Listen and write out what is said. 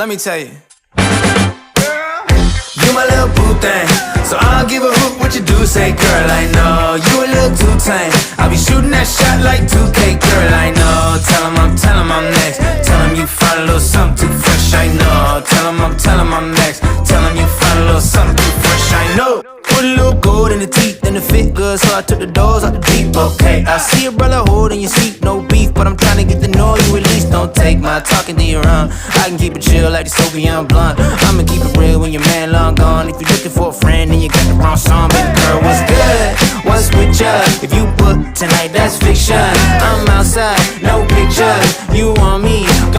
let me tell you. You my little boo thing, so I don't give a hoot what you do say, girl, I know. You a little too tame, I'll be shooting that shot like 2K, girl, I know. Tell him I'm next, tell him you find a little something too fresh, I know. Tell him I'm next, tell him you find a little something too fresh, I know. Put a little gold in the teeth and it fit good, so I took the doors out the deep, okay. I see a brother holding your seat, no beef, but I'm trying to get to know you at least. Don't take my talking to your own, I can keep it chill like the Soviet blunt. I'ma keep it real when your man long gone. If you're looking for a friend, then you got the wrong song. Baby girl, what's good? What's with ya? If you book tonight, that's fiction. I'm outside, no pictures. You want me